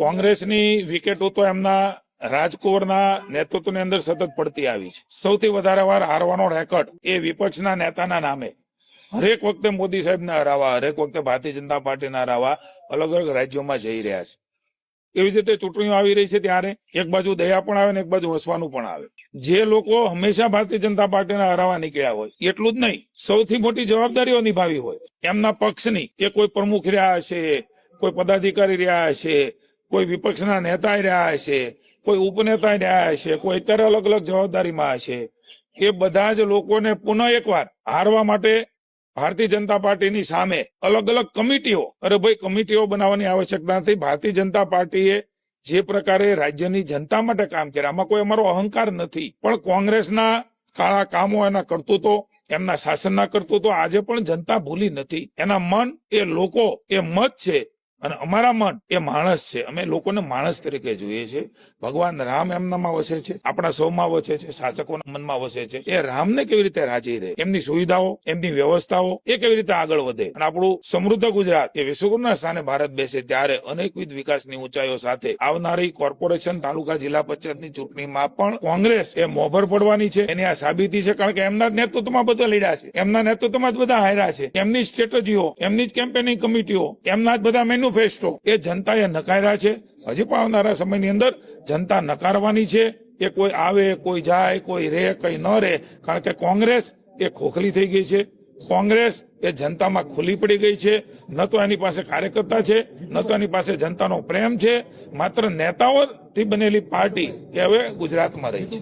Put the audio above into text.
કોંગ્રેસની વિકેટો તો એમના રાજકુંવરના નેતૃત્વની અંદર સતત પડતી આવી છે. સૌથી વધારે વાર હારવાનો રેકોર્ડ એ વિપક્ષના નેતાના નામે. હરેક વખતે મોદી સાહેબને હરાવવા, હરેક વખતે ભારતીય જનતા પાર્ટીને હરાવવા અલગ અલગ રાજ્યોમાં જઈ રહ્યા છે. એવી જ રીતે ચૂંટણીઓ આવી રહી છે ત્યારે એક બાજુ દયા પણ આવે ને એક બાજુ હસવાનું પણ આવે. જે લોકો હંમેશા ભારતીય જનતા પાર્ટીને હરાવવા નીકળ્યા હોય એટલું જ નહીં, સૌથી મોટી જવાબદારીઓ નિભાવી હોય એમના પક્ષની, કે કોઈ પ્રમુખ રહ્યા હશે, કોઈ પદાધિકારી રહ્યા હશે, કોઈ વિપક્ષના નેતા રહ્યા હશે, કોઈ ઉપનેતા રહ્યા હશે, કોઈ અત્યારે અલગ અલગ જવાબદારીમાં હશે, એ બધા જ લોકોને પુનઃ એકવાર હારવા માટે ભારતીય જનતા પાર્ટીની સામે અલગ અલગ કમિટીઓ, અરે ભાઈ કમિટીઓ બનાવવાની આવશ્યકતા નથી. ભારતીય જનતા પાર્ટીએ જે પ્રકારે રાજ્યની જનતા માટે કામ કર્યા, આમાં કોઈ અમારો અહંકાર નથી, પણ કોંગ્રેસના કાળા કામો, એના કરતૂતો, એમના શાસનના કરતૂતો આજે પણ જનતા ભૂલી નથી. એના મન એ લોકો, એ મત છે અને અમારા મન એ માણસ છે. અમે લોકોને માણસ તરીકે જોઈએ છે. ભગવાન રામ એમનામાં વસે છે, આપણા સૌમાં વસે છે, શાસકોના મનમાં વસે છે. એ રામને કેવી રીતે રાજી રહે, એમની સુવિધાઓ, એમની વ્યવસ્થાઓ એ કેવી રીતે આગળ વધે અને આપણું સમૃદ્ધ ગુજરાત એ વિશ્વગુરુના સ્થાને ભારત બેસે ત્યારે અનેકવિધ વિકાસની ઊંચાઈઓ સાથે આવનારી કોર્પોરેશન, તાલુકા, જિલ્લા પંચાયતની ચૂંટણીમાં પણ કોંગ્રેસ એ મોભર પડવાની છે. એની આ સાબિતી છે, કારણ કે એમના જ નેતૃત્વમાં બધા લડ્યા છે, એમના નેતૃત્વમાં જ બધા હાર્યા છે. એમની સ્ટ્રેટેજીઓ, એમની જ કેમ્પેનિંગ કમિટીઓ, એમના જ બધા મેન્યુફેસ્ટો એ જનતાએ નકાર્યા છે. હજી પણ આવનારા સમયની અંદર જનતા નકારવાની છે. એ કોઈ આવે, કોઈ જાય, કોઈ રહે, કઈ ન રહે, કારણ કે કોંગ્રેસ એ ખોખલી થઈ ગઈ છે. કોંગ્રેસ એ જનતામાં ખુલ્લી પડી ગઈ છે. ન તો એની પાસે કાર્યકર્તા છે, ન તો એની પાસે જનતાનો પ્રેમ છે. માત્ર નેતાઓથી બનેલી પાર્ટી એ હવે ગુજરાતમાં રહી છે.